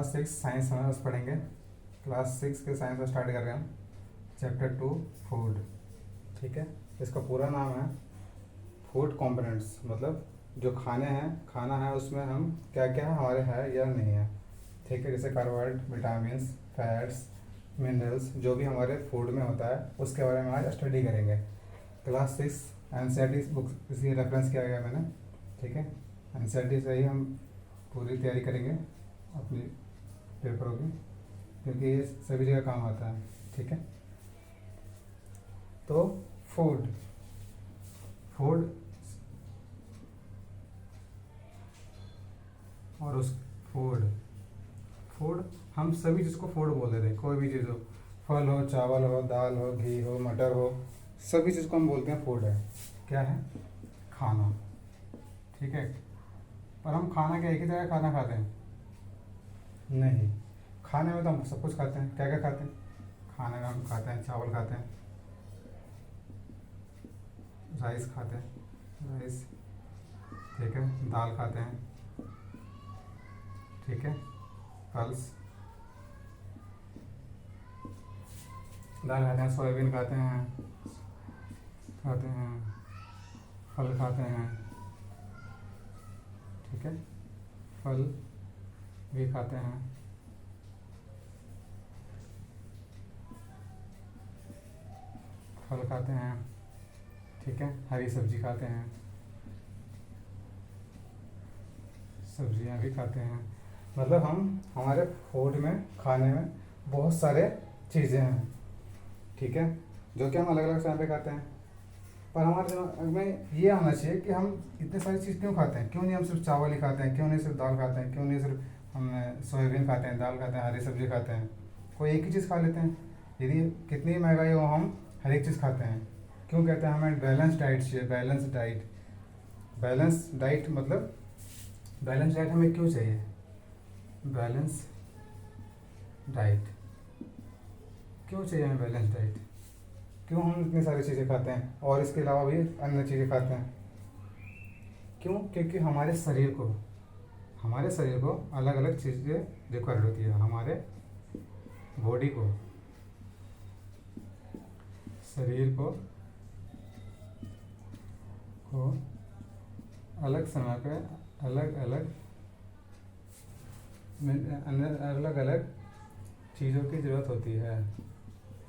Class 6 science में बस पढ़ेंगे। क्लास 6 के साइंस में स्टार्ट कर रहे हैं हम। Chapter 2 food. ठीक है, इसका पूरा नाम है फूड कंपोनेंट्स, मतलब जो खाने हैं, खाना है उसमें हम क्या क्या हमारे है या नहीं है। ठीक है, जैसे कार्बोहाइड्रेट, विटामिन्स, फैट्स, मिनरल्स, जो भी हमारे फूड में होता है उसके बारे में आज स्टडी करेंगे। क्लास 6 एनसीईआरटी बुक इसलिए रेफरेंस किया गया मैंने। ठीक है, एनसीईआरटी से ही हम पूरी तैयारी करेंगे अपनी पेपरों की, क्योंकि ये सभी जगह काम आता है। ठीक है, तो फूड फूड और उस फूड फूड हम सभी चीज़ को फूड बोल देते हैं। कोई भी चीज़ हो, फल हो, चावल हो, दाल हो, घी हो, मटर हो, सभी चीज़ को हम बोलते हैं फूड है। क्या है? खाना। ठीक है, पर हम खाना क्या एक ही तरह खाना खाते हैं? नहीं, खाने में तो हम सब कुछ खाते हैं। क्या क्या खाते हैं? खाने में हम खाते हैं, चावल खाते हैं, राइस खाते हैं, राइस। ठीक है, दाल खाते हैं। ठीक है, पल्स दाल खाते हैं, सोयाबीन खाते हैं, फल खाते हैं। ठीक है, फल भी खाते हैं। फल खाते हैं। ठीक है, हरी सब्जी खाते हैं, सब्जियां भी खाते हैं। मतलब हम हमारे फूड में, खाने में बहुत सारे चीज़ें हैं। ठीक है, जो कि हम अलग अलग टाइम पे खाते हैं। पर हमारे दिमाग में ये आना चाहिए कि हम इतने सारी चीज़ क्यों खाते हैं। क्यों नहीं हम सिर्फ चावल ही खाते हैं? क्यों नहीं सिर्फ दाल खाते हैं? क्यों नहीं सिर्फ हम सोयाबीन खाते हैं, दाल खाते हैं, हरी सब्जी खाते हैं? कोई एक ही चीज़ खा लेते हैं। यदि कितनी महंगाई हो, हम हर एक चीज़ खाते हैं। क्यों कहते हैं हमें बैलेंस डाइट चाहिए? बैलेंस डाइट, बैलेंस डाइट मतलब बैलेंस डाइट हमें क्यों चाहिए? बैलेंस डाइट क्यों चाहिए हमें? बैलेंस डाइट क्यों हम इतनी सारी चीज़ें खाते हैं और इसके अलावा भी अन्य चीज़ें खाते हैं? क्यों? क्योंकि हमारे शरीर को अलग अलग चीज़ें रिक्वायर्ड होती है। हमारे बॉडी को, शरीर को अलग समय पे अलग अलग चीज़ों की ज़रूरत होती है।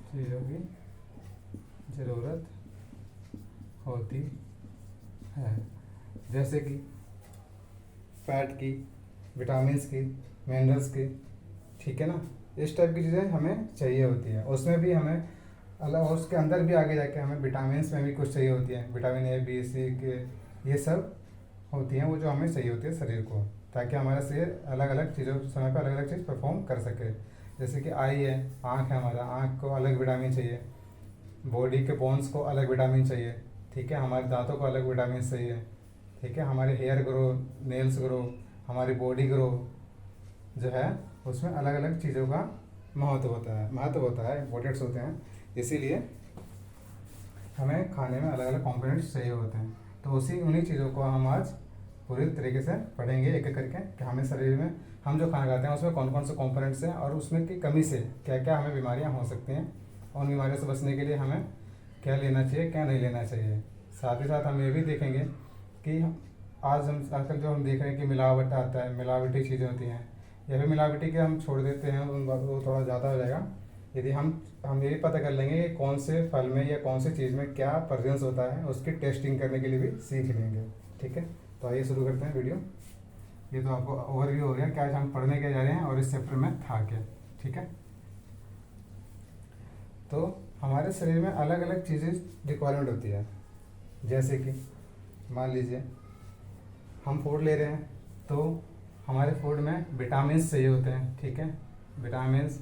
चीज़ों की ज़रूरत होती है, जैसे कि फैट की, विटामिन्स की, मिनरल्स की। ठीक है ना, इस टाइप की चीज़ें हमें चाहिए होती है। उसमें भी हमें अलग, उसके अंदर भी आगे जाके हमें विटामिन्स में भी कुछ चाहिए होती है। विटामिन ए, बी, सी के, ये सब होती हैं वो जो हमें चाहिए होती है शरीर को, ताकि हमारा शरीर अलग अलग चीज़ों समय पर अलग अलग चीज़ परफॉर्म कर सके। जैसे कि आई है, आँख है, हमारा आँख को अलग विटामिन चाहिए, बॉडी के बोन्स को अलग विटामिन चाहिए। ठीक है, हमारे दांतों को अलग विटामिन चाहिए। ठीक है, हमारे हेयर ग्रो, नेल्स ग्रो, हमारी बॉडी ग्रो जो है उसमें अलग अलग चीज़ों का महत्व होता है, इम्पोर्टेंट्स होते हैं। इसीलिए हमें खाने में अलग अलग कंपोनेंट्स चाहिए होते हैं। तो उन्हीं चीज़ों को हम आज पूरी तरीके से पढ़ेंगे एक एक करके, कि हमें शरीर में हम जो खाना खाते हैं उसमें कौन कौन से कंपोनेंट्स हैं और उसमें की कमी से क्या क्या हमें बीमारियां हो सकती हैं, और उन बीमारियों से बचने के लिए हमें क्या लेना चाहिए, क्या नहीं लेना चाहिए। साथ ही साथ हम ये भी देखेंगे कि आजकल जो हम देख रहे हैं कि मिलावट आता है, मिलावटी चीज़ें होती हैं, या फिर मिलावटी के हम छोड़ देते हैं, वो थोड़ा ज़्यादा हो जाएगा। यदि हम ये भी पता कर लेंगे कि कौन से फल में या कौन से चीज़ में क्या प्रेजेंस होता है, उसकी टेस्टिंग करने के लिए भी सीख लेंगे। ठीक है, तो आइए शुरू करते हैं वीडियो। ये तो आपको ओवरव्यू हो गया कि आज हम पढ़ने क्या जा रहे हैं और इस चैप्टर में था क्या। ठीक है, तो हमारे शरीर में अलग अलग चीज़ें रिक्वायरमेंट होती है। जैसे कि मान लीजिए हम फूड ले रहे हैं, तो हमारे फूड में विटामिन्स चाहिए होते हैं। ठीक है, विटामिन्स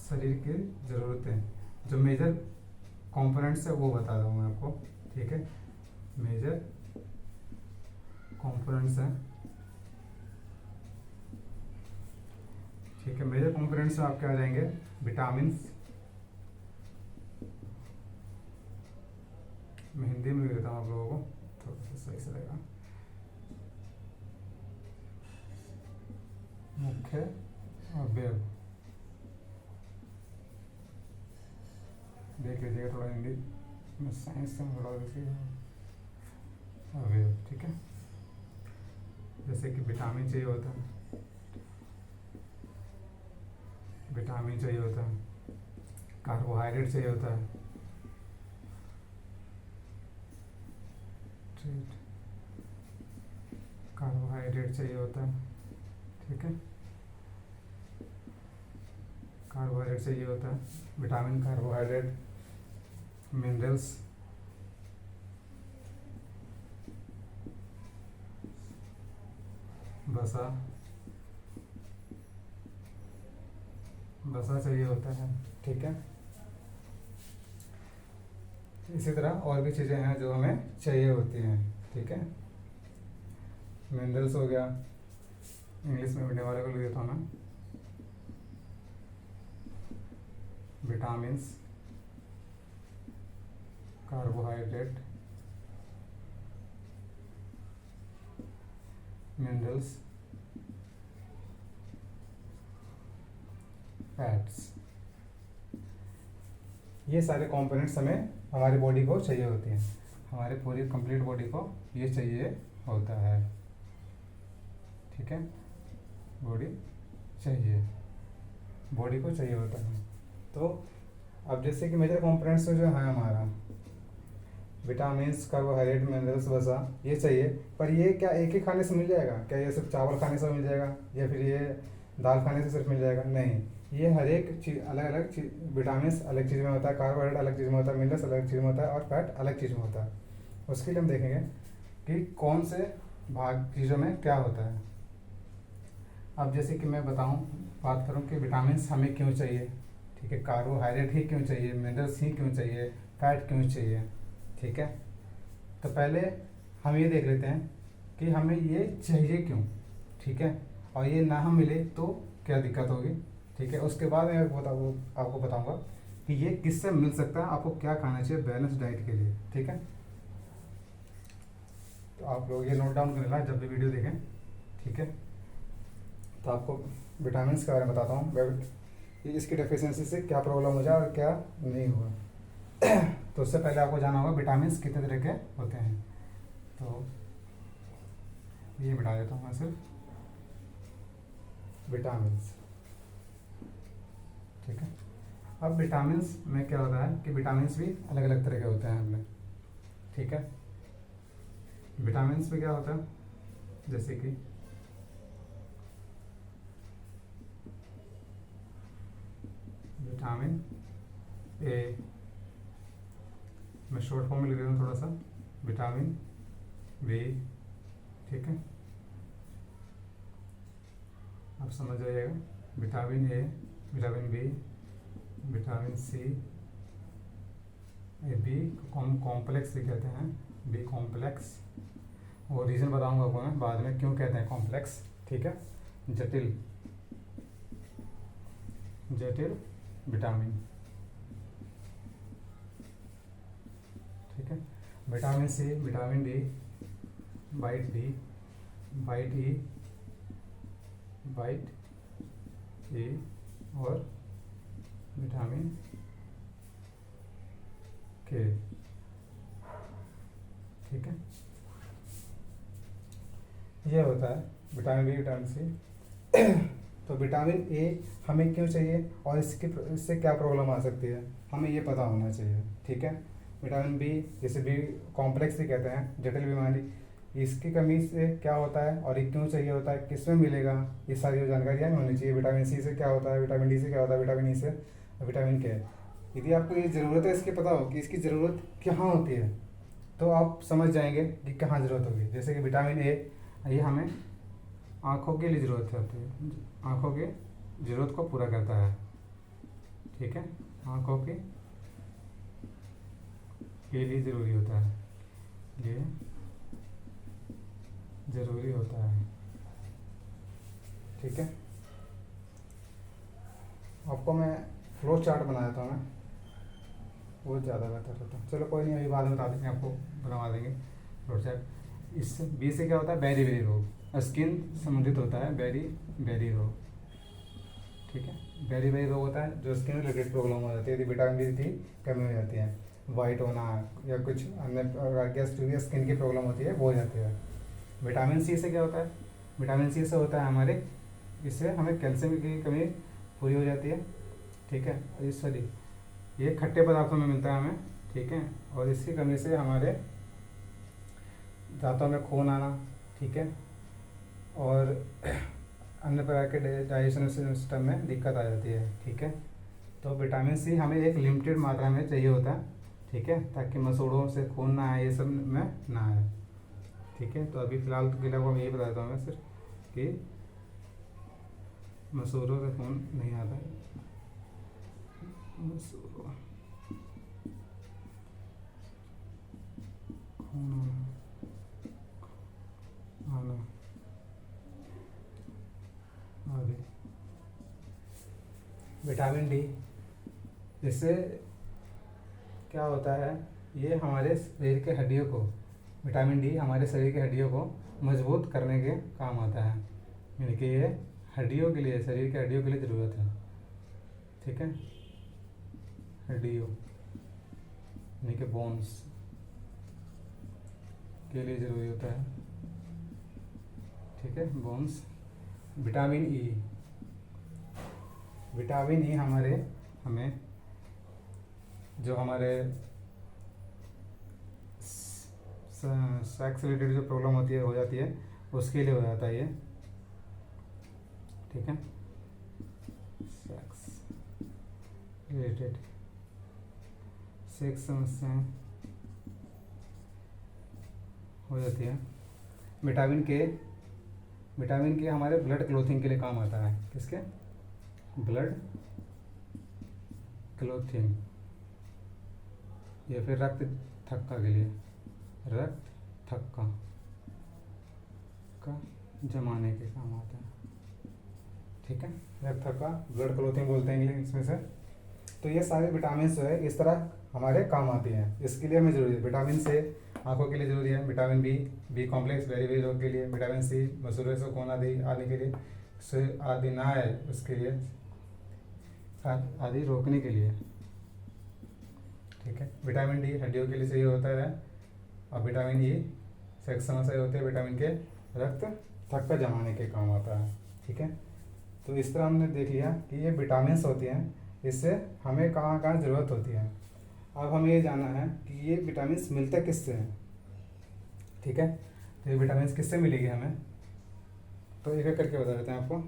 शरीर की ज़रूरतें, जो मेजर कंपोनेंट्स है वो बता दूँ मैं आपको। ठीक है, मेजर कंपोनेंट्स हैं। ठीक है, मेजर कंपोनेंट्स में आपके आ जाएंगे विटामिन्स। मैं हिंदी में भी देता हूँ आप लोगों को, थोड़ा सा सही से रहेगा। मुख्य अवयव। देख लीजिएगा थोड़ा हिंदी में, साइंस से थोड़ा वैसे अवयव, ठीक है। जैसे कि विटामिन चाहिए होता है, विटामिन चाहिए होता है, कार्बोहाइड्रेट चाहिए होता है, कार्बोहाइड्रेट चाहिए होता है, ठीक है। कार्बोहाइड्रेट चाहिए होता है, विटामिन, कार्बोहाइड्रेट, मिनरल्स, वसा, वसा चाहिए होता है, ठीक है। इसी तरह और भी चीज़ें हैं जो हमें चाहिए होती हैं, ठीक है। मिनरल्स हो गया, इंग्लिश में पढ़ने वाले को लिख देता हूँ मैं, विटामिन्स, कार्बोहाइड्रेट, मिनरल्स, फैट्स, ये सारे कंपोनेंट्स हमें हमारी बॉडी को चाहिए होते हैं। हमारे पूरी कंप्लीट बॉडी को ये चाहिए होता है, ठीक है। बॉडी चाहिए, बॉडी को चाहिए होता है। तो अब जैसे कि मेजर कंपोनेंट्स में जो है हमारा विटामिन्स, कार्बोहाइड्रेट, मिनरल्स, वसा, ये चाहिए। पर ये क्या एक ही खाने से मिल जाएगा? क्या ये सिर्फ चावल खाने से मिल जाएगा या फिर ये दाल खाने से सिर्फ मिल जाएगा? नहीं, ये हर एक चीज़ अलग अलग चीज, विटामिन्स अलग चीज़ में होता है, कार्बोहाइड्रेट अलग चीज़ में होता है, मिनरल्स अलग चीज़ में होता है और फैट अलग चीज़ में होता है। उसके लिए हम देखेंगे कि कौन से भाग चीज़ों में क्या होता है। अब जैसे कि मैं बात करूँ कि विटामिन्स हमें क्यों चाहिए, ठीक है, कार्बोहाइड्रेट ही क्यों चाहिए, मिनरल्स ही क्यों चाहिए, फैट क्यों चाहिए, ठीक है। तो पहले हम ये देख लेते हैं कि हमें ये चाहिए क्यों, ठीक है, और ये ना हम मिले तो क्या दिक्कत होगी, ठीक है। उसके बाद मैं आपको बताऊंगा कि ये किससे मिल सकता है, आपको क्या खाना चाहिए बैलेंस डाइट के लिए, ठीक है। तो आप लोग ये नोट डाउन कर लेना जब भी वीडियो देखें, ठीक है। तो आपको विटामिन के बारे में बताता हूँ, इसकी डेफिशिएंसी से क्या प्रॉब्लम हो जाए और क्या नहीं होगा। तो उससे पहले आपको जाना होगा विटामिन कितने तरह के होते हैं। तो ये मिटा देता हूँ मैं सिर्फ विटामिन, ठीक है। अब विटामिन में क्या होता है कि विटामिन भी अलग अलग तरह के होते हैं हमें, ठीक है। विटामिन में क्या होता है, जैसे कि विटामिन ए, मैं शॉर्ट फॉर्म में लिख देता हूँ थोड़ा सा, विटामिन बी, ठीक है, आप समझ जाइएगा। Vitamin A, vitamin B, vitamin C, A B complex भी कहते हैं, बी कॉम्प्लेक्स, और रीज़न बताऊंगा आपको मैं बाद में क्यों कहते हैं कॉम्प्लेक्स, ठीक है। जटिल विटामिन, ठीक है। Vitamin C, vitamin D, white E, white A और विटामिन के, ठीक है। ये होता है विटामिन बी, विटामिन सी। तो विटामिन ए हमें क्यों चाहिए और इससे क्या प्रॉब्लम आ सकती है, हमें ये पता होना चाहिए, ठीक है। विटामिन बी, जैसे बी कॉम्प्लेक्स भी कहते हैं, जटिल बीमारी, इसकी कमी से क्या होता है और ये क्यों चाहिए होता है, किसमें मिलेगा, ये सारी जानकारियाँ होनी चाहिए। विटामिन सी से क्या होता है, विटामिन डी से क्या होता है, विटामिन ई से, विटामिन के। यदि आपको ये ज़रूरत है, इसकी पता हो कि इसकी ज़रूरत कहाँ होती है, तो आप समझ जाएंगे कि कहाँ ज़रूरत होगी। जैसे कि विटामिन ए, ये हमें आँखों के लिए ज़रूरत होती है, आँखों के ज़रूरत को पूरा करता है, ठीक है, आँखों के लिए ज़रूरी होता है, ये ज़रूरी होता है, ठीक है। आपको मैं फ्लो चार्ट बनाया था मैं, वो ज़्यादा बेहतर होता है। चलो कोई नहीं, अभी बाद में बता देंगे, आपको बनवा देंगे फ्लो चार्ट। इससे बी से क्या होता है, बेरी रोग, स्किन संबंधित होता है बेरी बेरी रोग, ठीक है। बेरी बेरी रोग होता है जो स्किन रिलेटेड प्रॉब्लम हो जाती है यदि विटामिन डी की कमी हो जाती है, वाइट होना या कुछ अन्य प्रकार की जो भी स्किन की प्रॉब्लम होती है वो हो जाती है। विटामिन सी से क्या होता है, विटामिन सी से होता है हमारे, इससे हमें कैल्शियम की कमी पूरी हो जाती है, ठीक है। और सॉरी, ये खट्टे पदार्थों में मिलता है हमें, ठीक है। और इसकी कमी से हमारे दांतों में खून आना, ठीक है, और अन्य प्रकार के डाइजेशन सिस्टम में दिक्कत आ जाती है, ठीक है। तो विटामिन सी हमें एक लिमिटेड मात्रा में चाहिए होता है, ठीक है, ताकि मसूड़ों से खून ना आए, ये सब में ना आए, ठीक है। तो अभी फ़िलहाल तो के लिए मैं यही बता देता हूँ मैं सिर्फ कि मसूड़ों से खून नहीं आता है, मसूड़ों खून आना आदि। विटामिन डी, इससे क्या होता है, ये हमारे शरीर के हड्डियों को, विटामिन डी हमारे शरीर के हड्डियों को मजबूत करने के काम आता है, यानी कि ये हड्डियों के लिए, शरीर के हड्डियों के लिए ज़रूरत है, ठीक है। हड्डियों यानी कि बोन्स के लिए ज़रूरी होता है, ठीक है, bones. Vitamin E, vitamin E हमारे हमें जो हमारे सेक्स रिलेटेड जो प्रॉब्लम होती है हो जाती है उसके लिए हो जाता है ये, ठीक है। सेक्स रिलेटेड सेक्स समस्याएं हो जाती है। विटामिन के, विटामिन के हमारे ब्लड क्लोथिंग के लिए काम आता है, किसके, ब्लड क्लोथिंग या फिर रक्त थक्का के लिए, रक्त थक्का का जमाने के काम आता है, ठीक है। रक्त थक्का ब्लड क्लोथिंग बोलते हैं इंग्लिश में से। तो ये सारे विटामिन जो है इस तरह हमारे काम आती हैं, इसके लिए हमें ज़रूरी है। विटामिन से आंखों के लिए ज़रूरी है, vitamin B, B complex beriberi रोग के लिए, विटामिन सी मसूड़े से खून आदि आने के लिए, से आदि ना आए उसके लिए, आदि रोकने के लिए, ठीक है। विटामिन डी हड्डियों के लिए चाहिए होता है, और विटामिन ई सेक्स समस्या होती है, विटामिन के रक्त थक्का जमाने के काम आता है, ठीक है। तो इस तरह हमने देख लिया कि ये विटामिन्स होती हैं, इससे हमें कहाँ कहाँ ज़रूरत होती है। अब हमें ये जानना है कि ये विटामिन्स मिलते किससे हैं, ठीक है। तो ये विटामिन्स किससे मिलेगी हमें, तो एक एक करके बता देते हैं आपको।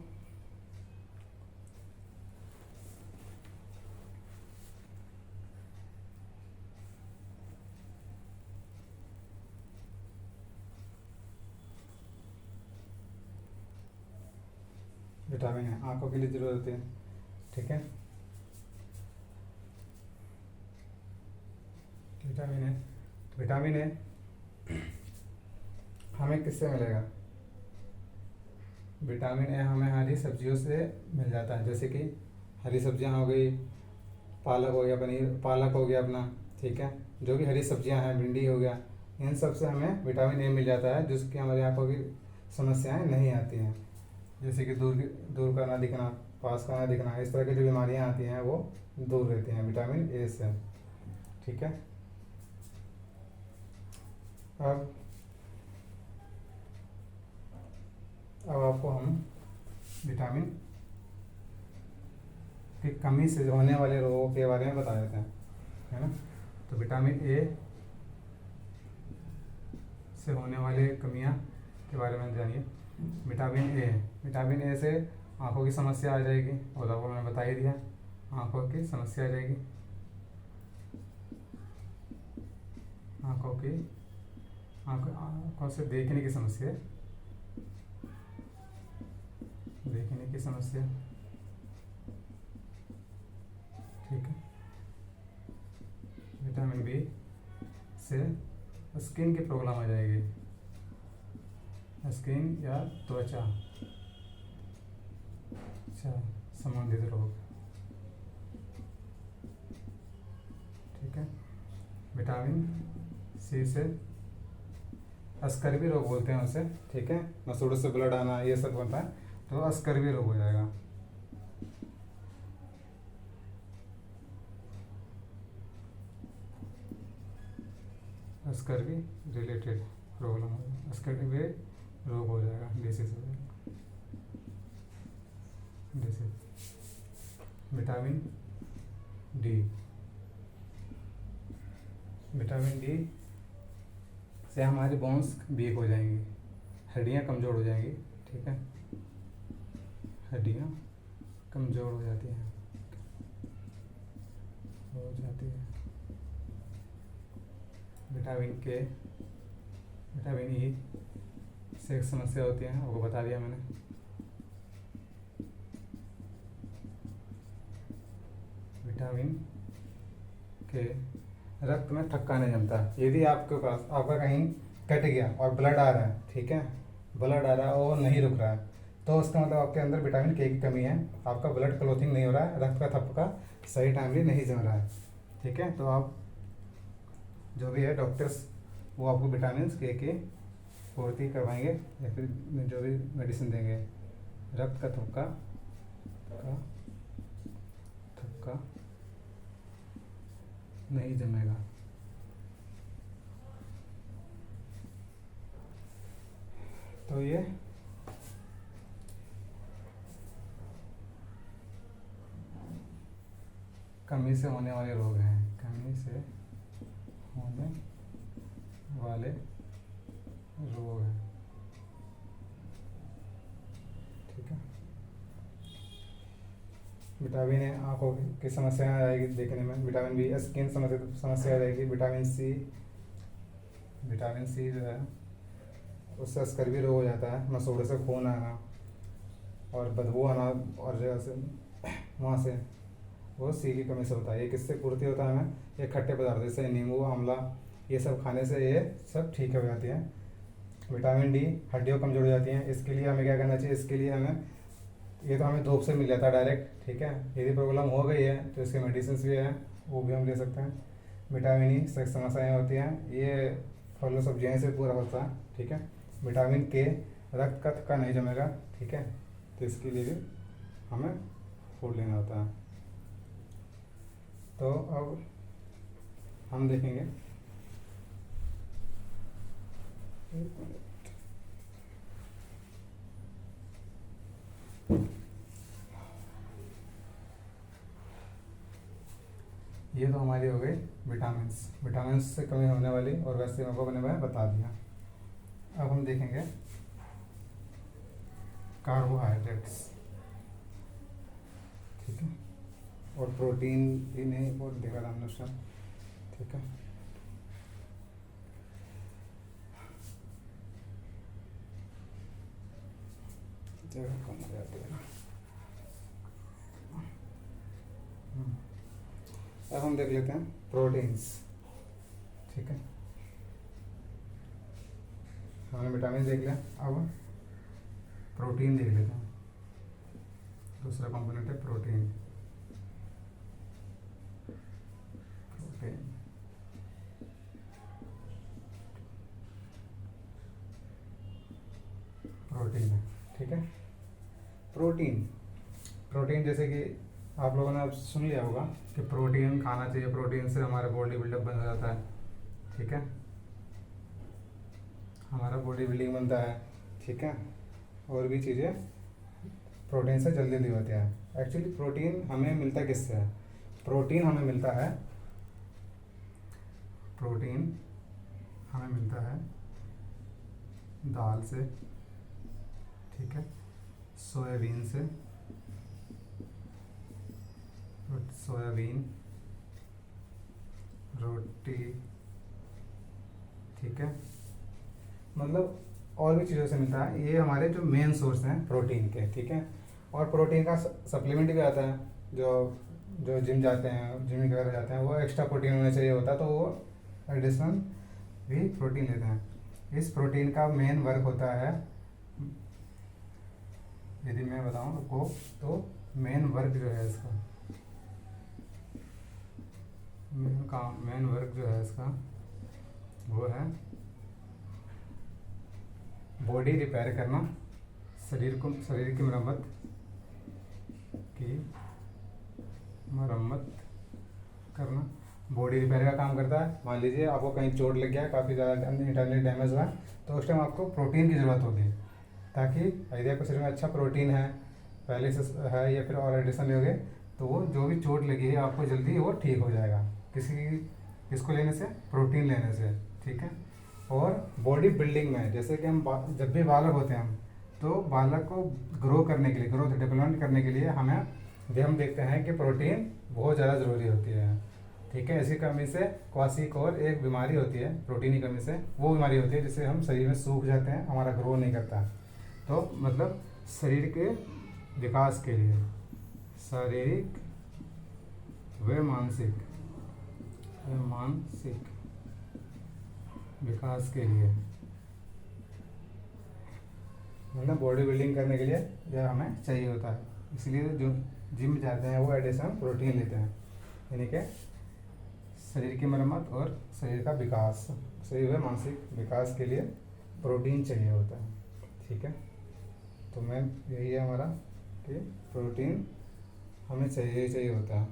विटामिन है, आंखों के लिए ज़रूरत होती है, ठीक है। विटामिन है, विटामिन है हमें किससे मिलेगा, विटामिन ए हमें हरी सब्जियों से मिल जाता है, जैसे कि हरी सब्जियां हो गई, पालक हो गया, पनीर पालक हो गया अपना, ठीक है। जो भी हरी सब्जियां हैं, भिंडी हो गया, इन सब से हमें विटामिन ए मिल जाता है, जिसकी हमारी आंखों की समस्याएं नहीं आती हैं, जैसे कि दूर का ना दिखना, पास का ना दिखना, इस तरह की जो बीमारियां आती हैं वो दूर रहती हैं विटामिन ए से, ठीक है। अब आपको हम विटामिन की कमी से होने वाले रोगों के बारे में बता देते हैं, है ना। तो विटामिन ए से होने वाले कमियां के बारे में जानिए। विटामिन ए से आंखों की समस्या आ जाएगी, और आपको मैंने बता ही दिया, आंखों की समस्या आ जाएगी, आंखों से देखने की समस्या, देखने की समस्या, ठीक है। विटामिन बी से स्किन की प्रॉब्लम आ जाएगी, स्किन या त्वचा संबंधित रोग, ठीक है। विटामिन सी से अस्कर्वी रोग बोलते हैं उसे, ठीक है। मसूड़ों से ब्लड आना ये सब होता है, तो अस्कर्वी रोग हो जाएगा। अस्कर्वी रिलेटेड प्रॉब्लम हो जाएगा, अस्कर्वी रोग हो जाएगा, डिसीज हो जाएगा, disease. Vitamin D, vitamin D से हमारी बोन्स वीक हो जाएंगी, हड्डियाँ कमज़ोर हो जाएंगी, ठीक है। हड्डियाँ कमज़ोर हो जाती हैं, हो जाती है। विटामिन के, विटामिन ई से एक समस्या होती है, आपको बता दिया मैंने। विटामिन के रक्त में थक्का नहीं जमता। यदि आपके पास आपका कहीं कट गया और ब्लड आ रहा है, ठीक है, ब्लड आ रहा है और नहीं रुक रहा है, तो उसका मतलब आपके अंदर विटामिन के की कमी है, आपका ब्लड क्लोथिंग नहीं हो रहा है, रक्त का थक्का सही टाइमली नहीं जम रहा है, ठीक है। तो आप जो भी है डॉक्टर्स वो आपको विटामिन के की पूर्ति करवाएंगे या फिर जो भी मेडिसिन देंगे। रक्त का थक्का नहीं जमेगा। तो ये कमी से होने वाले रोग हैं, कमी से होने वाले रोग हैं, ठीक है। विटामिन ए आँखों की समस्या आएगी देखने में, विटामिन बी स्किन समस्या आ जाएगी, विटामिन सी जो है उससे स्कर्वी रोग हो जाता है, मसूड़े से खून आना और बदबू आना, और जगह से वहाँ से वो सी की कमी से होता है। ये किससे पूर्ति होता है हमें, ये खट्टे पदार्थ जैसे नींबू, आंवला ये सब खाने से ये सब ठीक हो जाती है। विटामिन डी हड्डियों कमजोर हो जाती हैं, इसके लिए हमें क्या करना चाहिए, इसके लिए हमें, ये तो हमें धूप से मिल जाता है डायरेक्ट, ठीक है। यदि प्रॉब्लम हो गई है तो इसके मेडिसिन भी है, वो भी हम ले सकते हैं। विटामिन ई से समस्याएँ होती हैं, ये फलों सब्जियों से पूरा होता है, ठीक है। विटामिन के रक्त का थक्का नहीं जमेगा, ठीक है, तो इसके लिए भी हमें फूड लेना होता है। तो अब हम देखेंगे, एक मिनट, ये तो हमारी हो गई विटामिन से कमी होने वाली, और वैसे मेरे को मैंने बता दिया। अब हम देखेंगे कार्बोहाइड्रेट्स, ठीक है, और प्रोटीन भी नहीं और देखा था हमने उसका, ठीक है। जगह कम हो जाती है ना। अब हम देख लेते हैं प्रोटीन्स, ठीक है। हमने विटामिन देख लिया, अब प्रोटीन देख लेते हैं। दूसरा कंपोनेंट है प्रोटीन। प्रोटीन है, ठीक है। प्रोटीन जैसे कि आप लोगों ने अब सुन लिया होगा कि प्रोटीन खाना चाहिए, प्रोटीन से हमारा बॉडी बिल्डअप बन जाता है, ठीक है, हमारा बॉडी बिल्डिंग बनता है, ठीक है, और भी चीज़ें प्रोटीन से जल्दी जल्दी होती है। एक्चुअली प्रोटीन हमें मिलता किससे है, प्रोटीन हमें मिलता है दाल से, ठीक है, सोयाबीन से, रोटी, ठीक है, मतलब और भी चीज़ों से मिलता है। ये हमारे जो मेन सोर्स हैं प्रोटीन के, ठीक है। और प्रोटीन का सप्लीमेंट भी आता है, जो जिम जाते हैं, जिम वगैरह जाते हैं, वो एक्स्ट्रा प्रोटीन होना चाहिए होता है, तो वो एडिशनल भी प्रोटीन लेते हैं। इस प्रोटीन का मेन वर्क होता है, यदि मैं बताऊँ आपको, तो मेन वर्क जो है इसका, मेन वर्क जो है इसका वो है बॉडी रिपेयर करना, शरीर की मरम्मत करना, बॉडी रिपेयर का काम करता है। मान लीजिए आपको कहीं चोट लग गया, काफ़ी ज़्यादा इंटरनल डैमेज हुआ, तो उस टाइम आपको प्रोटीन की ज़रूरत होगी, ताकि यदि आपके शरीर में अच्छा प्रोटीन है पहले से है या फिर और एडिशन हो गए, तो वो जो भी चोट लगी है आपको जल्दी वो ठीक हो जाएगा इसको लेने से, प्रोटीन लेने से, ठीक है। और बॉडी बिल्डिंग में जैसे कि हम जब भी बालक होते हैं तो बालक को ग्रो करने के लिए, ग्रोथ डेवलपमेंट करने के लिए हम देखते हैं कि प्रोटीन बहुत ज़्यादा ज़रूरी होती है, ठीक है। इसी कमी से क्वाशीकोर एक बीमारी होती है, प्रोटीन की कमी से वो बीमारी होती है जिससे हम शरीर में सूख जाते हैं, हमारा ग्रो नहीं करता। तो मतलब शरीर के विकास के लिए, शारीरिक व मानसिक विकास के लिए, मतलब बॉडी बिल्डिंग करने के लिए यह हमें चाहिए होता है। इसलिए जो जिम जाते हैं वो एडिशन प्रोटीन लेते हैं, यानी कि शरीर की मरम्मत और शरीर का विकास, शरीर व मानसिक विकास के लिए प्रोटीन चाहिए होता है, ठीक है। तो मैम यही है हमारा कि प्रोटीन हमें चाहिए होता है।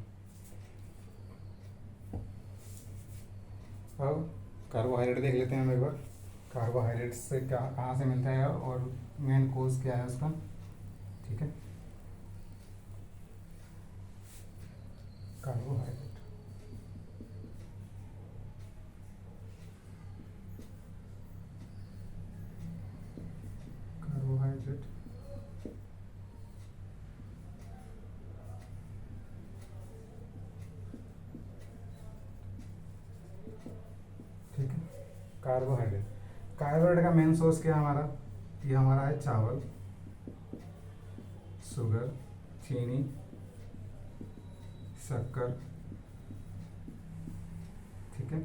अब कार्बोहाइड्रेट देख लेते हैं हम एक बार, कार्बोहाइड्रेट से क्या कहाँ से मिलता है और मेन कोज क्या है उसका, ठीक है। कार्बोहाइड्रेट ठीक है। कार्बोहाइड्रेट का मेन सोर्स क्या है हमारा, ये हमारा है चावल, शुगर, चीनी, शक्कर, ठीक है।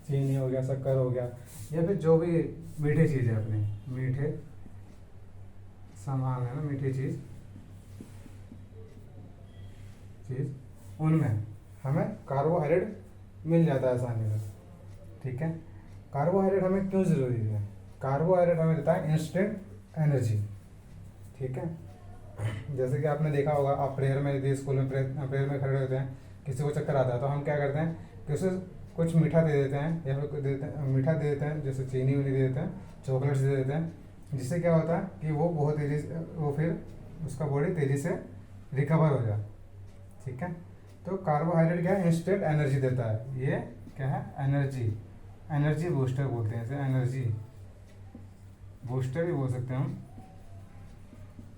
चीनी हो गया, शक्कर हो गया, या फिर जो भी मीठे चीज़ है, अपने मीठे सामान है ना, मीठी चीज़ उनमें हमें कार्बोहाइड्रेट मिल जाता है आसानी से, ठीक है। कार्बोहाइड्रेट हमें क्यों ज़रूरी है, कार्बोहाइड्रेट हमें देता है इंस्टेंट एनर्जी, ठीक है। जैसे कि आपने देखा होगा, आप प्रेयर में यदि स्कूल में प्रेयर में खड़े होते हैं, किसी को चक्कर आता है तो हम क्या करते हैं कि उसे कुछ मीठा दे देते हैं, या फिर कुछ मीठा दे देते हैं, जैसे चीनी दे देते हैं, चॉकलेट्स दे देते हैं, जिससे क्या होता है कि वो बहुत तेज़ी से, वो फिर उसका बॉडी तेज़ी से रिकवर हो जाए, ठीक है। तो कार्बोहाइड्रेट क्या है, इंस्टेंट एनर्जी देता है, ये क्या है, एनर्जी बूस्टर बोलते हैं इसे, एनर्जी बूस्टर भी बोल सकते हैं हम,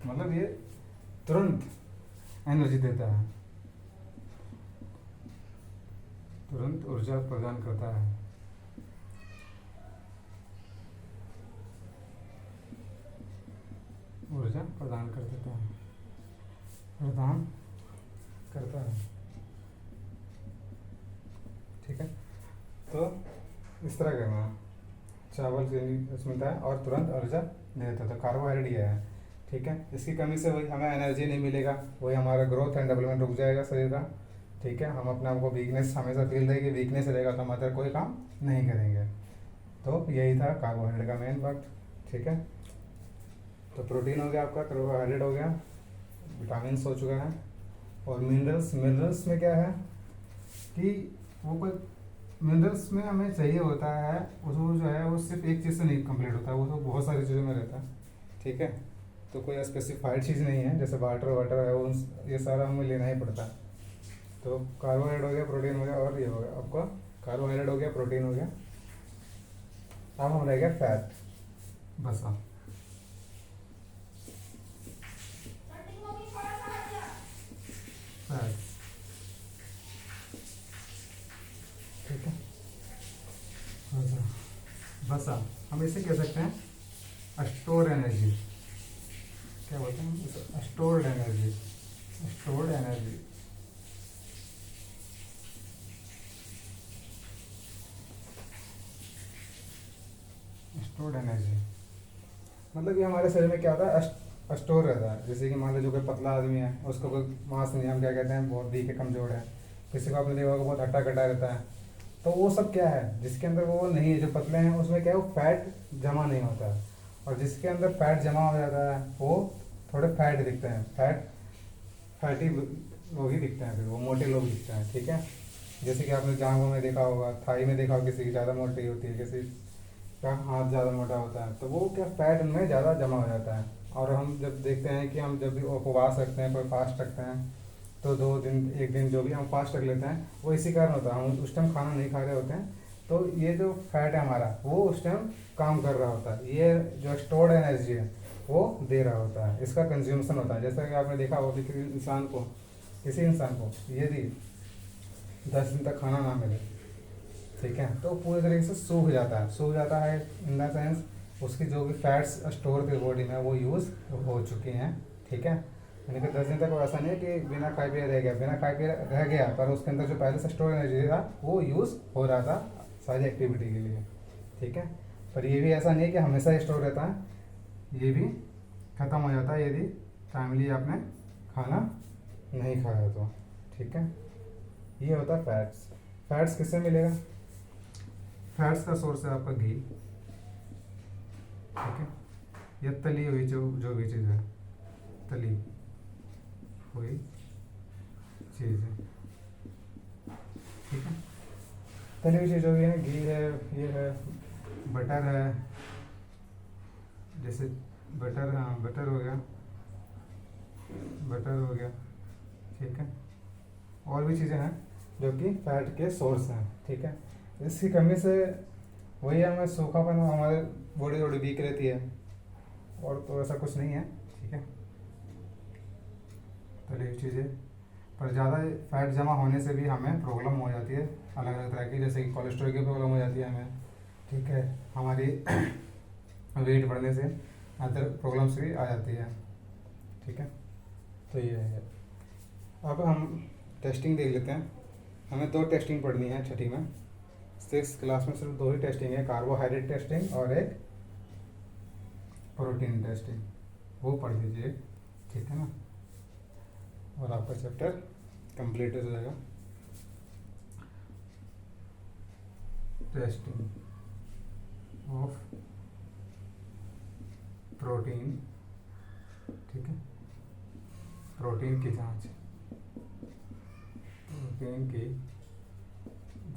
मतलब ये तुरंत एनर्जी देता है, तुरंत ऊर्जा प्रदान करता है, ऊर्जा प्रदान कर देता है, प्रदान करता है, ठीक है। तो इस तरह करना, चावल से मिलता है और तुरंत ऊर्जा दे देता है, तो कार्बोहाइड्रेट ये है, ठीक है। इसकी कमी से वही हमें एनर्जी नहीं मिलेगा, वही हमारा ग्रोथ एंड डेवलपमेंट रुक जाएगा शरीर का, ठीक है। हम अपने आप को वीकनेस हमेशा फील रहेगी, वीकनेस रहेगा तो हम अदर कोई काम नहीं करेंगे। तो यही था कार्बोहाइड्रेट का मेन पार्ट, ठीक है। तो प्रोटीन हो गया आपका, कार्बोहाइड्रेट हो गया, विटामिन्स हो चुका है, और मिनरल्स में क्या है कि वो कोई मिनरल्स में हमें चाहिए होता है, उसको जो है वो सिर्फ एक चीज़ से नहीं कंप्लीट होता है, वो तो बहुत सारी चीज़ों में रहता है, ठीक है। तो कोई स्पेसिफाइड चीज़ नहीं है, जैसे वाटर है वो, ये सारा हमें लेना ही पड़ता है। तो कार्बोहाइड्रेट हो गया, प्रोटीन हो गया, और ये हो गया आपका, कार्बोहाइड्रेट हो गया, प्रोटीन हो गया, अब हम रह गया फैट, बसा, फैट, ठीक है। बसा हम इसे कह सकते हैं स्टोर्ड एनर्जी, क्या बोलते हैं, stored energy, stored energy, stored energy मतलब ये हमारे शरीर में क्या होता है, स्टोर रहता है। जैसे कि मान लो जो कोई पतला आदमी है, उसको कोई मांस नहीं, हम क्या कहते हैं बहुत वीक है, कमजोर है। किसी को आपने देखा होगा बहुत हट्टा कट्टा रहता है, तो वो सब क्या है, जिसके अंदर वो नहीं है, जो पतले हैं उसमें क्या है, वो फैट जमा नहीं होता है। और जिसके अंदर फैट जमा हो जाता है वो थोड़े फैट दिखते हैं, फैटी लोग ही दिखते हैं, फिर वो मोटे लोग दिखते हैं, ठीक है। जैसे कि आपने जांघों में देखा होगा, थाई में देखा होगा, किसी की ज़्यादा मोटी होती है, किसी का हाथ ज़्यादा मोटा होता है, तो वो क्या फैट उनमें ज़्यादा जमा हो जाता है। और हम जब देखते हैं कि हम जब भी उपवास रखते हैं, कोई फास्ट रखते हैं, तो 2 दिन 1 दिन जो भी हम फास्ट रख लेते हैं, वो इसी कारण होता है, हम उस टाइम खाना नहीं खा रहे होते हैं, तो ये जो फैट है हमारा वो उस टाइम काम कर रहा होता है, ये जो स्टोर्ड एनर्जी है वो दे रहा होता है, इसका कंज्यूमशन होता है। जैसा कि आपने देखा होगा कि किसी इंसान को यदि 10 दिन तक खाना ना मिले, ठीक है, तो पूरी तरीके से सूख जाता है इन द सेंस उसकी जो भी फैट्स स्टोर थे बॉडी में वो यूज़ हो चुकी हैं, ठीक है। यानी कि 10 दिन तक वो ऐसा नहीं है कि बिना खाए पिए रह गया, बिना खाए पिए रह गया, पर उसके अंदर जो पहले से स्टोर एनर्जी था वो यूज़ हो रहा था सारी एक्टिविटी के लिए, ठीक है। पर ये भी ऐसा नहीं है कि हमेशा स्टोर रहता है, ये भी ख़त्म हो जाता है यदि टाइमली आपने खाना नहीं खाया तो, ठीक है। ये होता है फैट्स। फैट्स किससे मिलेगा? फैट्स का सोर्स है आपका घी, ठीक है, या तली हुई जो भी चीज़ है, तली हुई चीज़ है, ठीक है। तली हुई चीज़ जो भी है, घी है, ये है, बटर है, जैसे बटर, हाँ बटर हो गया, ठीक है। और भी चीज़ें हैं जो कि फैट के सोर्स हैं, ठीक है। इसकी कमी से वही हमें सूखापन, हमारे बॉडी थोड़ी वीक रहती है, और तो ऐसा कुछ नहीं है, ठीक है। तो ये चीज़ें, पर ज़्यादा फैट जमा होने से भी हमें प्रॉब्लम हो जाती है अलग अलग तरह की, जैसे कि कोलेस्ट्रॉल की प्रॉब्लम हो जाती है हमें, ठीक है, हमारी वेट बढ़ने से अदर प्रॉब्लम्स भी आ जाती है, ठीक है। तो ये है। अब हम टेस्टिंग देख लेते हैं। हमें 2 टेस्टिंग पढ़नी है छठी में, 6th क्लास में सिर्फ 2 ही टेस्टिंग है, कार्बोहाइड्रेट टेस्टिंग और एक प्रोटीन टेस्टिंग, वो पढ़ लीजिए, ठीक है ना, और आपका चैप्टर कंप्लीट हो जाएगा। टेस्टिंग ऑफ प्रोटीन, ठीक है, प्रोटीन की जांच, प्रोटीन की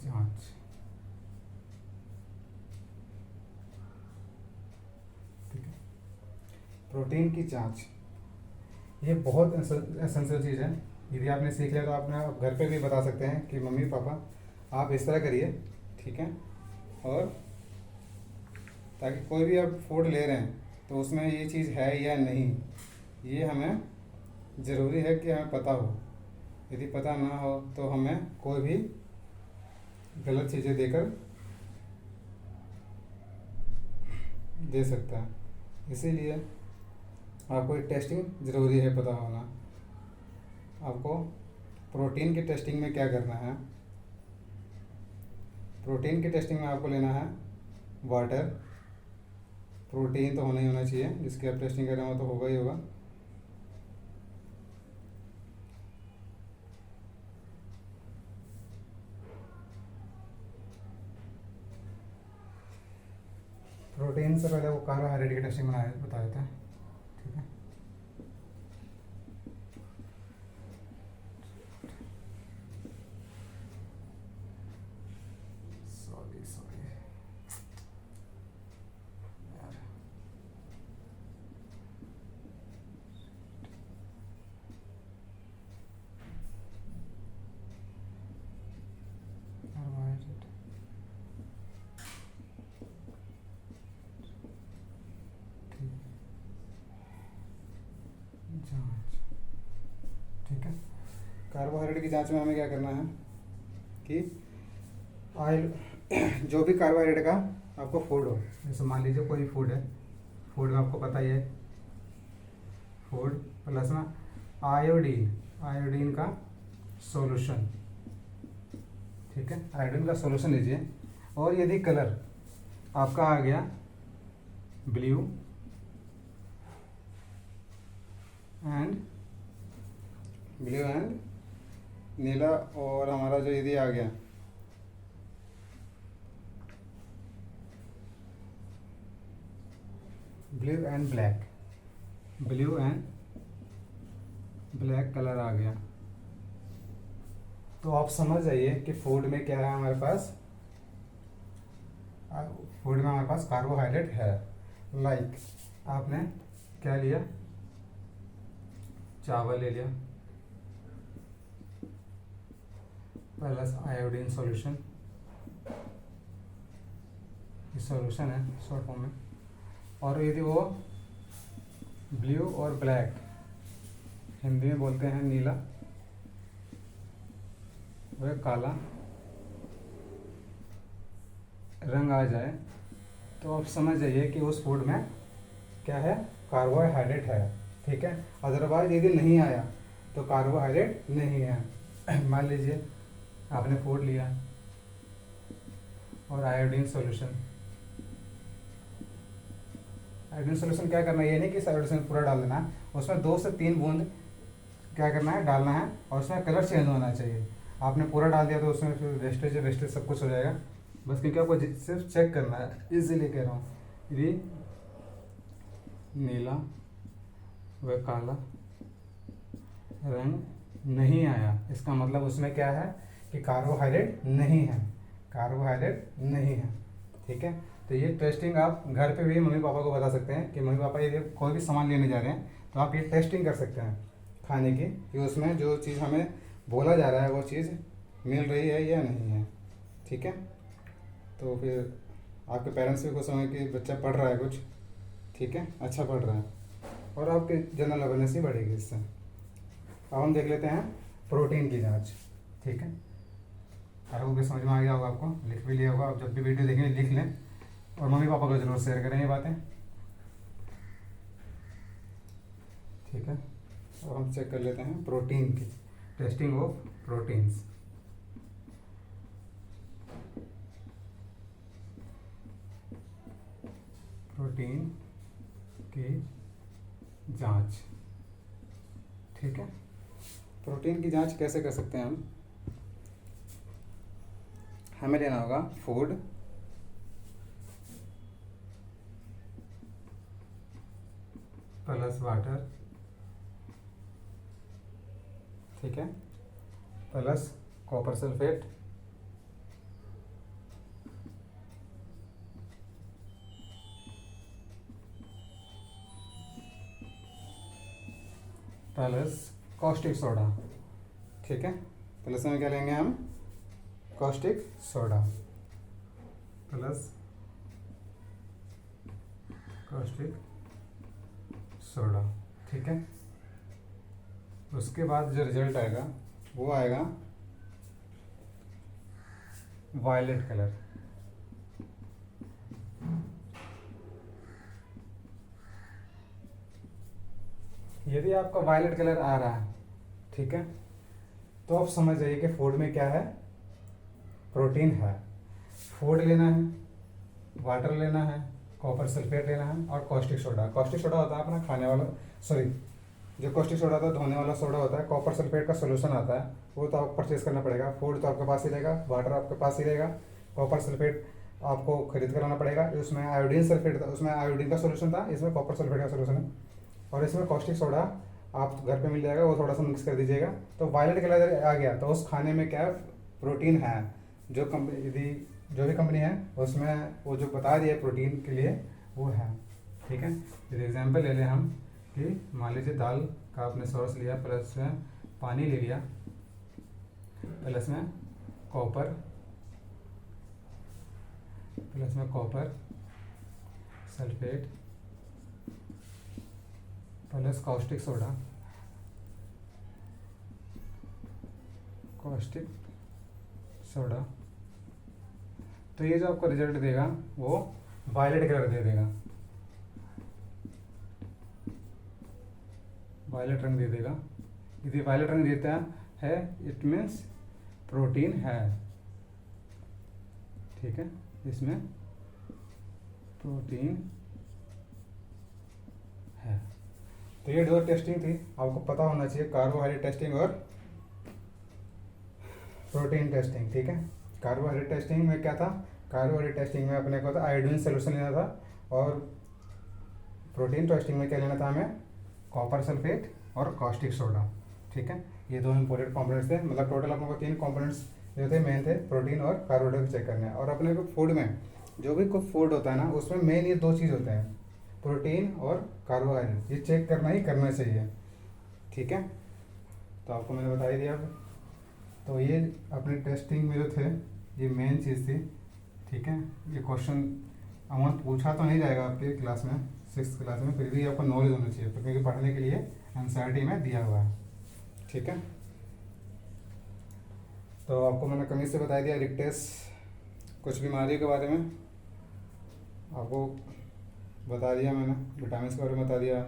जांच, ठीक है। प्रोटीन की जांच ये बहुत एसेंशियल चीज़ है। यदि आपने सीख लिया तो आपने घर पे भी बता सकते हैं कि मम्मी पापा आप इस तरह करिए, ठीक है। और ताकि कोई भी आप फूड ले रहे हैं तो उसमें ये चीज़ है या नहीं, ये हमें ज़रूरी है कि हमें पता हो। यदि पता ना हो तो हमें कोई भी गलत चीज़ें देकर दे सकता है, इसीलिए आपको एक टेस्टिंग ज़रूरी है पता होना। आपको प्रोटीन की टेस्टिंग में क्या करना है, प्रोटीन की टेस्टिंग में आपको लेना है वाटर, प्रोटीन तो होना ही होना चाहिए, जिसकी आप टेस्टिंग कर रहे हो तो होगा ही होगा। प्रोटीन से पहले वो कार्बोहाइड्रेट की टेस्टिंग बता देते हैं, ठीक है। सॉरी यार, कार्बोहाइड्रेट जांच, ठीक है। कार्बोहाइड्रेट की जांच में हमें क्या करना है कि ऑयल जो भी कार्बोहाइड्रेट का आपको फूड हो, जैसे मान लीजिए कोई फूड है, फूड में आपको पता ही है, फूड प्लस में आयोडीन का सॉल्यूशन, ठीक है, आयोडीन का सॉल्यूशन लीजिए। और यदि कलर आपका आ गया ब्लू एंड नीला, और हमारा जो यदि आ गया blue and black, blue and black colour आ गया। तो आप समझ जाइए कि फूड में क्या है हमारे पास, फूड में हमारे पास कार्बोहाइड्रेट है। लाइक आपने क्या लिया, चावल ले लिया प्लस आयोडीन सॉल्यूशन, ये सॉल्यूशन है शॉर्ट फॉर्म में। और यदि वो ब्लू और ब्लैक, हिंदी में बोलते हैं नीला, वह काला रंग आ जाए, तो आप समझ जाइए कि उस फूड में क्या है, कार्बोहाइड्रेट है। ठीक है, अदरवाइज यदि नहीं आया तो कार्बोहाइड्रेट नहीं है। मान लीजिए आपने फूड लिया और आयोडीन सॉल्यूशन, आयोडीन सॉल्यूशन क्या करना है, ये नहीं कि सॉल्यूशन पूरा डाल देना है, उसमें 2 से 3 बूंद क्या करना है, डालना है, और उसमें कलर चेंज होना चाहिए। आपने पूरा डाल दिया तो उसमें फिर वेस्टेज सब कुछ हो जाएगा। बस क्योंकि आपको सिर्फ चेक करना है, इसीलिए कह रहा हूँ। यदि नीला व काला रंग नहीं आया, इसका मतलब उसमें क्या है कि कार्बोहाइड्रेट नहीं है, कार्बोहाइड्रेट नहीं है। ठीक है, तो ये टेस्टिंग आप घर पे भी मम्मी पापा को बता सकते हैं कि मम्मी पापा यदि कोई भी सामान लेने जा रहे हैं तो आप ये टेस्टिंग कर सकते हैं खाने की, कि उसमें जो चीज़ हमें बोला जा रहा है वो चीज़ मिल रही है या नहीं है। ठीक है, तो फिर आपके पेरेंट्स भी खुश होंगे कि बच्चा पढ़ रहा है कुछ, ठीक है, अच्छा पढ़ रहा है, और आपके जनरल अवेयरनेस ही बढ़ेगी इससे। अब हम देख लेते हैं प्रोटीन की जांच। ठीक है, आपको भी समझ में आ गया होगा, आपको लिख भी लिया होगा। आप जब भी वीडियो देखेंगे लिख लें, और मम्मी पापा को जरूर शेयर करें ये बातें। ठीक है, अब हम चेक कर लेते हैं प्रोटीन की, टेस्टिंग ऑफ प्रोटीन्स। प्रोटीन की जांच। ठीक है, प्रोटीन की जांच कैसे कर सकते हैं हम, हमें लेना होगा फूड प्लस वाटर, ठीक है, plus copper sulphate, plus caustic soda. ठीक है, प्लस में क्या लेंगे हम, caustic soda, plus caustic soda. ठीक है, उसके बाद जो रिजल्ट आएगा वो आएगा वायलेट कलर। यदि आपका वायलेट कलर आ रहा है, ठीक है, तो आप समझ जाइए कि फूड में क्या है, प्रोटीन है। फूड लेना है, वाटर लेना है, कॉपर सल्फेट लेना है, और कॉस्टिक सोडा। कॉस्टिक सोडा होता है अपना खाने वाला, सॉरी, जो कॉस्टिक सोडा होता है धोने वाला सोडा होता है। कॉपर सल्फेट का सोल्यूशन आता है, वो तो आपको परचेज करना पड़ेगा। फूड तो आपके पास ही रहेगा, वाटर आपके पास ही रहेगा, कॉपर सल्फेट आपको खरीद कर लाना पड़ेगा। उसमें आयोडीन सल्फेट था, उसमें आयोडीन का सोल्यूशन था, इसमें कॉपर सल्फेट का सोल्यूशन है। और इसमें कॉस्टिक सोडा आप घर पे मिल जाएगा, वो थोड़ा सा मिक्स कर दीजिएगा, तो वायलेट कलर आ गया। तो उस खाने में क्या है, प्रोटीन है। जो कंपनी, यदि जो भी कंपनी है उसमें वो जो बता रही है प्रोटीन के लिए वो है। ठीक है, यदि एग्जांपल ले लें हम कि मान लीजिए दाल का आपने सोर्स लिया, प्लस में पानी ले लिया, प्लस में कॉपर, प्लस में copper sulphate, plus caustic soda, caustic soda, तो ये जो आपको रिजल्ट देगा वो वायलेट कलर दे देगा, वायलेट रंग दे देगा। यदि वायलेट रंग देता है इट मीन्स प्रोटीन है। ठीक है, इसमें प्रोटीन है। तो ये दो टेस्टिंग थी, आपको पता होना चाहिए, कार्बोहाइड्रेट टेस्टिंग और प्रोटीन टेस्टिंग। ठीक है, कार्बोहाइड्रेट टेस्टिंग में क्या था, कार्बोहाइड्रेट टेस्टिंग में अपने को था आयोडीन सोल्यूशन लेना था, और प्रोटीन टेस्टिंग में क्या लेना था हमें, कॉपर सल्फेट और कॉस्टिक सोडा, ठीक है। ये दो इंपॉर्टेंट कंपोनेंट्स थे, मतलब टोटल अपने को 3 कंपोनेंट्स जो थे मेन थे, प्रोटीन और कार्बोहाइड्रेट चेक करने हैं। और अपने को फूड में जो भी कोई फूड होता है ना, उसमें मेन ये 2 चीज़ होते हैं, प्रोटीन और कार्बोहाइड्रेट, ये चेक करना ही करना चाहिए, ठीक है। तो आपको मैंने बता ही दिया अब। तो ये अपनी टेस्टिंग में जो थे ये मेन चीज़ थी, ठीक है। ये क्वेश्चन अमाउंट पूछा तो नहीं जाएगा आपके क्लास में, 6th क्लास में, फिर भी आपको नॉलेज होना चाहिए, तो क्योंकि पढ़ने के लिए एनसीईआरटी में दिया हुआ है, ठीक है। तो आपको मैंने कमी से बता दिया रिक्टेस, कुछ बीमारियों के बारे में आपको बता दिया मैंने, विटामिन के बारे में बता दिया।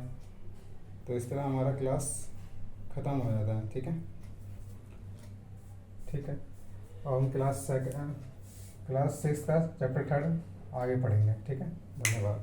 तो इस तरह हमारा क्लास ख़त्म हो जाता है, ठीक है। ठीक है, और हम क्लास 6 का चैप्टर 3 आगे पढ़ेंगे, ठीक है। धन्यवाद।